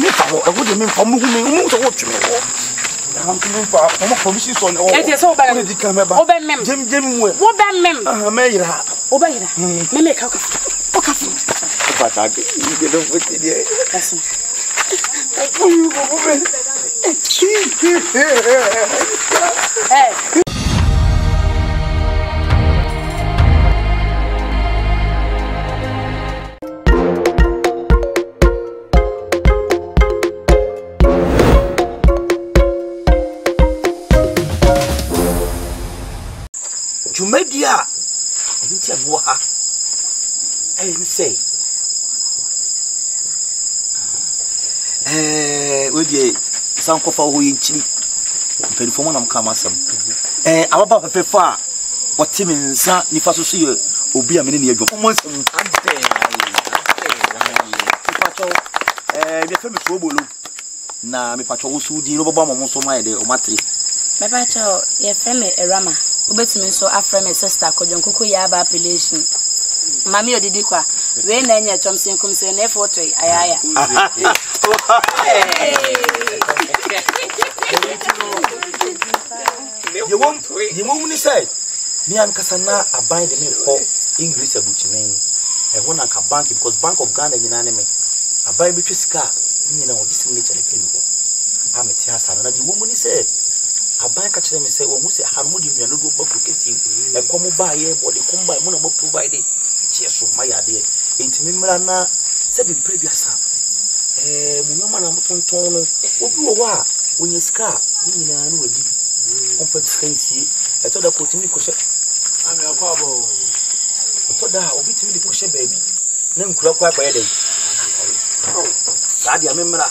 me fa ho. E wo de me fa mu hu me so wo twe me ho. I'm coming for provision on all. It is so bad. Obey Jim, Obey mem. Mayra. Obey. Me make a coffee. But I don't put it here. Listen. Hey. Jumedia, you tell me what I say. With the some coffee who in chili, pay for one of Kamasam. About a far, what Tim and Sa, if I see you, will be a minute near your once. The famous Sobolo. Na me pacho usu di no baba mo so my de o matri. Me pacho ye Wife Ewurama. Ubetimi so afre me sister kojonkoko ya aba appellation. Mami odidi kwa. We na nya chomsen kum se na photo ayaya. You won't say. Me ankasa na aban de me for English abuchinen. E won anka bank because Bank of Ghana nyina ne me. Aban bi twesika nyina o disignature ne femi ho. Ameti asana na di won't say. Aban ka kire me say wo hu say hanu di nua no do bakuketi e komo ba ye body komba mo na mo provide che so mayade entimi mra na se bi previous mo nyoma na mtonton no obi wo a wonya ska nyina na wadi on fa skansie e to da ko timi ko she ami akwa bo to da obi timi di ko she baabi na nkura kwa kwa yede sa dia memra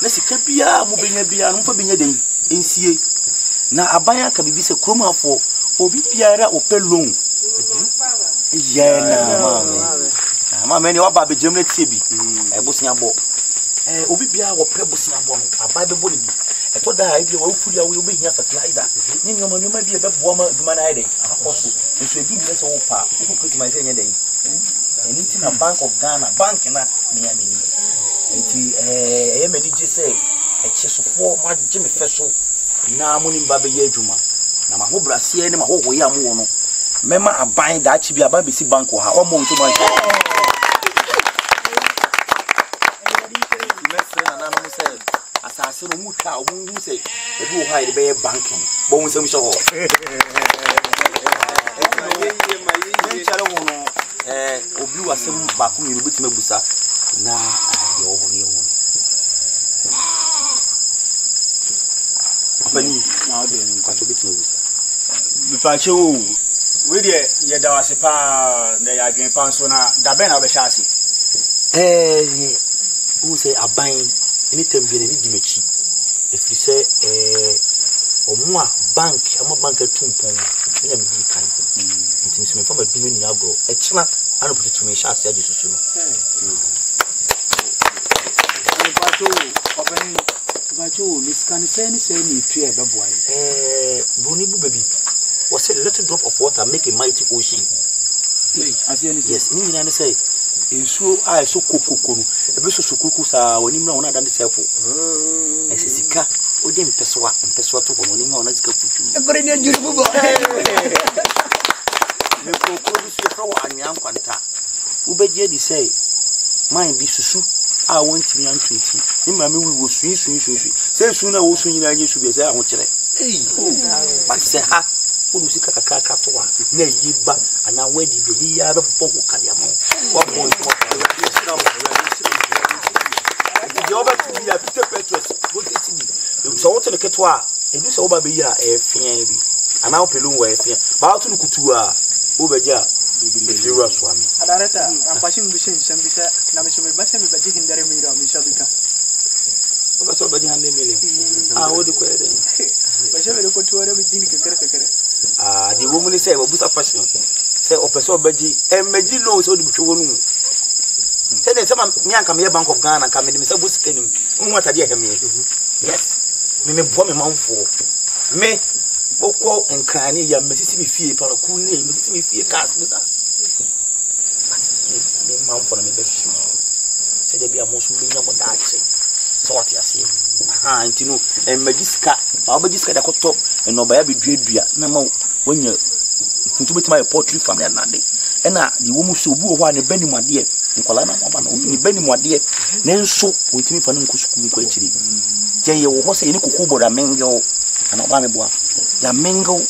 na sika bia mo benya bia no fa benya den ensie na abaya ka bibi se kromafo obi biara opelon na mama ni waba be jemle tiebi e bosia bo obi biara wo pre bosia bo no abaya be bo ni bi e to da bia wo furi awe obi hia fertilizer ni nyoma nyoma bia be bo ma duma na ide akoso nso ebi bi se wo pa wo kweti mai se nya den anything na Bank of Ghana bank na me ya ni enti e me di je se e chesofo ma je me feso na muni mbabe ye adwuma na maho brasie ne maho hoye amu no mema aban da achi bi aban be si bank ha o mo ntuma nti na na no say asase no mu twa o mu say e bi o ha ide be banking bo mu sem so ho obi wasem ba ko mi bitima busa na ye o ho ne ho Bani na ode nkwato bitima busa bipache wo we de ye da wase pa na ya adwen pa so na da ben na be hya ase who say aban anytime bi na ni dimechi efiri se omwa bank ama bank atumpon na me di kan ntimi so me fa ma dumi ni agro e china ana putu me hya ase age susu no Bacho, this can say ni tree beboy. Boni bu baby. Was a little drop of water make a mighty ocean. Yes, ni na say in so I so kokokoro. E be so kuku sa woni mra wona dan self. Esisika o dem pesoa to woni mra wona sika futu. E gore ni ajuru bubo. Me kokoro bi so fa wa anyan kwanta. Wo beje di say mind bi susu I want me and 20. In my movie was sweet. Say sooner or sooner, you should be there. I want to but say, ha, who was a kaka to one? Nay, ye but, and now where did you have a bomb? What boy? The other to be a Peter Petrus, good eating me. So, what to the Catois, and this over be a fiabi. And now Pelum were a fian. But to the Coutua, over there. If you are Swami, I'm passing the same bisa na mesome basa me baji hindare me ira me shabika o so baji hande mele wodi ko eden basa me ko tuwara me dini kekere the woman say we busa passion say o person baji meji no so di bitwo nu say dey say me anka me Bank of Ghana ka me say busika nim hu atade e me yes me bo me manfo me boko enkrani ya mesisi me fie para ku ni mesisi me fie cast busa me man for me be shi say dey be amoso me nya mo dache so what you say aha ntino magiska ba magiska da koto no ba ya beduadua na ma wonya ntubetima poultry farm ya nade na di wo mu so obi wo ho ne bani mu ade nkola na mo ba no ni bani mu ade ne nso wontimi fa no nkosuku nko akiri je ye wo ho se ni kokobo da mengo ana ba me boa ya mengo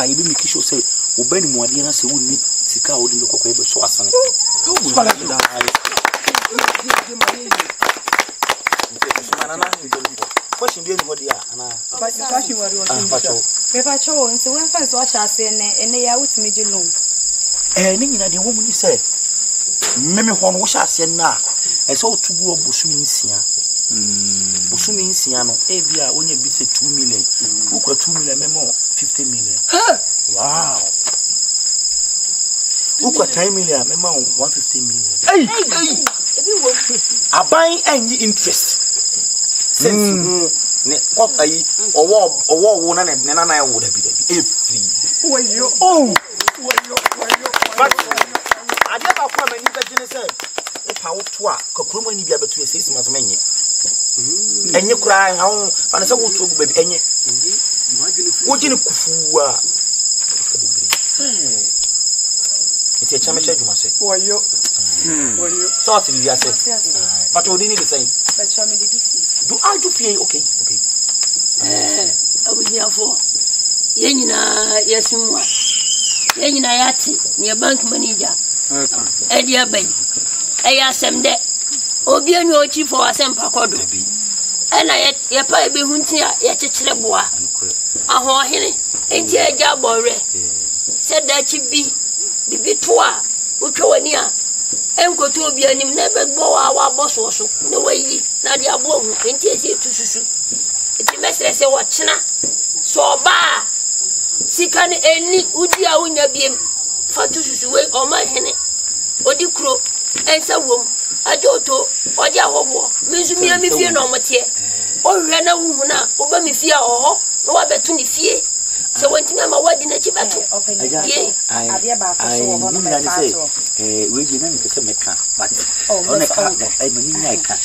e be make sure say wo bani mu ade na se wonni sika wo de kokko e be so asane skola da question be anybody ana question wari won pepa cho nti when fans watch us ene ya wutimi je no ni nyina de wo mu ni say meme ho no wo sha ase na e so otugu obusumi nsia busumi nsia no e bia wonya bi se 2 million ukwa 2 million memo 50 million wow ukwa 10 million memo 150 million hey aban enyi interest sense ne what ayi owo na na wo da bi free wayo but ade ba ko amani ba gene say e pa wo to a kokromo ni bia beto 6 months menye enye kura ha fa na se wo to gu ba bi enye wo gene kufuwa ite chama cha juma se wayo so ti bi ase but o ni the same but show me the difference do I do pay okay abunyafo yenyina yesumwa yenyina yati ni bank manager edi abai eya semde obi anu ochi for asempa kodo ena ye pa ebe hunti a ye chechire boa aho hene enti eja bore se da chi bibi to a utwa wani a enkoto obi anim na ebe bo wa boso so na wayi na de abo hu enti esi etususu enti mesere se wo chena so ba sika ne eni udi a wonya biem fatu susu we o ma hene odi kro ensa wom ajoto odi ahobo mizumi ami fie no motie o hwe na wu na oba mi fie oho no wa betu ni fie so wantimi ama wadi na chibato ye ade ba ko so ho no me fato we ji na mi kese meka but oneka ai mani nyai ka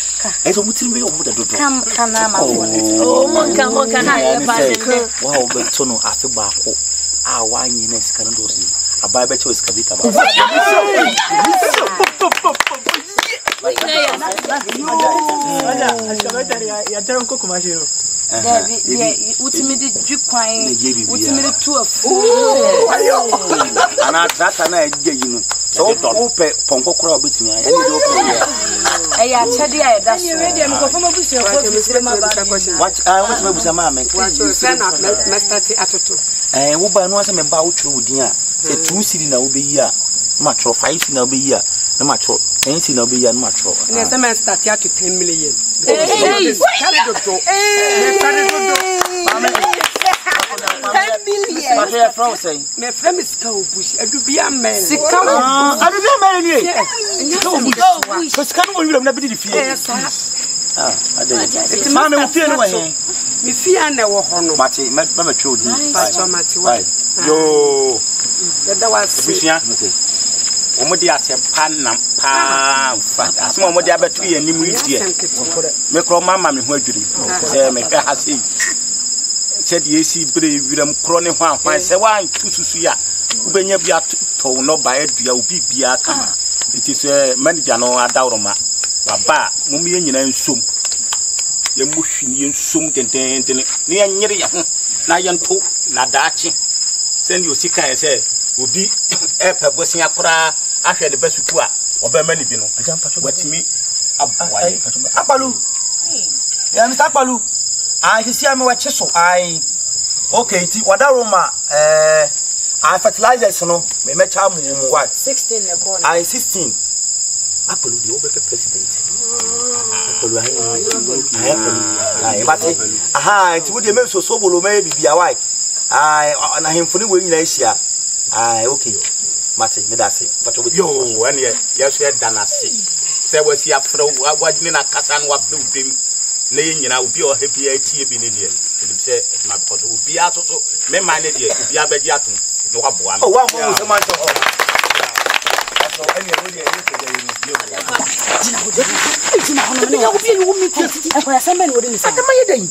so mutiri me o muda dodo kana ma fo o monka na ye ba de wa o beto no afi ba ko a wanyi na sika ndo si abai be chewe sika bita ba ya tero ko kuma shiro Debbie, ultimate dukwan, ultimate to a fool. Ana trata na eje yi no. So ope ponko kura obetimi ya ni do ope. Ya chede ya da so. Ni ready am ko fama busu ko fi ma ba. What I want to busa ma me. Say na me start atoto. Wo ba no ase me ba wo twere wodin a. Say 2 cedi na wo be yi a. Ma twere 5 cedi na wo be yi a. Na ma twere 10 cedi na wo be yi a na ma twere. Ni say me start to 10 million. Hey, carry dodo. Carry dodo. 10 million. What you from say? Me friend is cow bush. Adubia man. Sika adubia man ni. Yeah. So sika no we na be di fie. Yes. Ade. Ma me wo fie no we. Me fie na wo ho no. Mate me twere odi. Pastor Mate wa. Yo. That was busia. Omodi asempa nam pa asem omodi abetu ye nim ridie me kro mama me ho adwiri se me hwe ha se de esi bre wiram kro ne ho ahwan se wan tususu ya ubenya bia to no ba adua obi bia kama iti se manager no adawroma baba mum ye nyina nsom ye muhwini nsom tenten ne ye nyere ye ho na ye nto na daache se ndi osika ye se obi pebosia akura ahwe de basuku a obema ni bi no watimi abwaye apalu ya mr apalu hisi ame wa cheso okay ti wadaroma fertilizers no me mecha mu what 16 ne corner 16 apalu di obe president apalu apalu bati ti wo de me so sobolo me bibia why na hemfuni we nyina hia okay mate me da se pato yo ene ya so e danase se wasi afro wagine na kasa no afro bim na ye nyina obi o happy atie bi ne de edim se ma pato obi atoto me man ne de obi abaji atom no waboa me wa mo se man to pato any we dey any pede you Tina hono me ya obi you meet e kwa sembe no dey nsa adama ye dan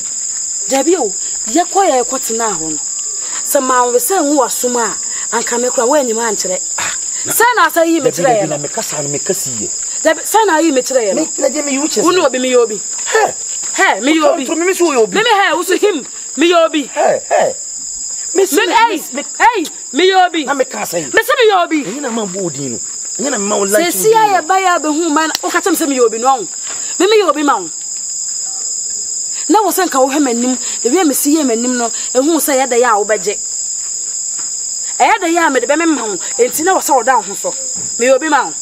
dabi o ye kwa ye kwatena ho no se ma we se nwo asoma anka me kura wa nyima ankyere se na asa yi me kire ye na me kasa no me kasiye dabi se na yi me kire ye no na je me yuche unu obi me yobi he me yobi so me so yobi me he usu him me yobi he me me yobi na me kasa yi me se me yobi enyi na ma bo odin no enyi na me ma wo like se si ya ba ya be hu man o ka tem se me yobi no me yobi ma wo na wo senka wo hemanim de wi me si ye manim no ehu se ya da ya wo beje e da ya me de be me ma wo enti na wo se wo da ho so me yobi ma wo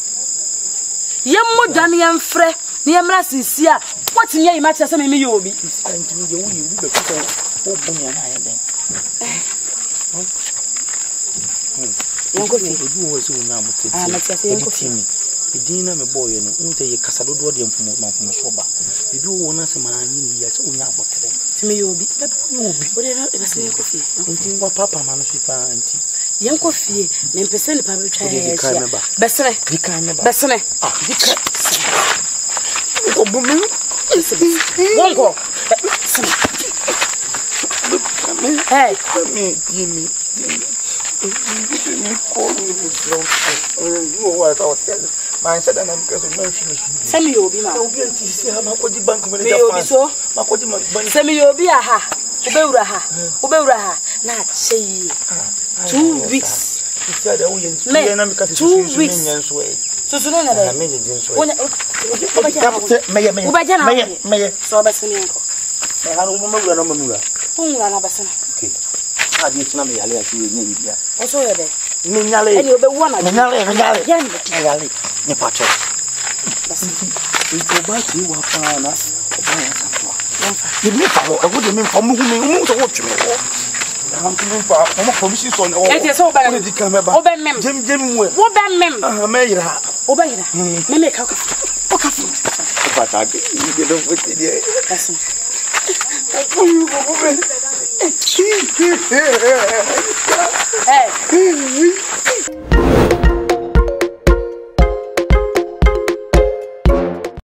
ye modane ye mfre ne ye mra sisi a wati nye ima se me yobi enti wo ye wo ye be ko wo bo me na ya den yanko fi obi wo se wo na mo tete matese yanko fi edina me boy no nte ye kasa dodo de mfumo so ba bibi wo na se ma anyi ni ya se onya abotre ti me yobi o de no e bese yanko fi nti wa papa ma no fifa nti yanko fi me mpese ni pa be twa ya besre besre dika ko bumi wonko hey me dimi me call me from no what I tell man said and I'm because of no finish semi yobi ma obi anti si ha ma ko di bank manager me yobi so ma ko di bank semi yobi aha ubewura ha na chei 2 weeks isi ada wo ye nti na me ka 2 weeks so no na da me je nso wonya meye so basini enko me ha no mo mawura no mamura unura na basini okay adi tina me yale ati we ni bia o so ye de me nyale eni obewu na me nyale yale ni pacho basini ito ba ti wa pa na o ba ya sapwa ni me fa o go de me fa mu so wo tweme wo I'm coming for my promises on all. It is so bad. Obey Jim, what bad mem? Mayra. Obey, me make up. But I don't put it here. Listen.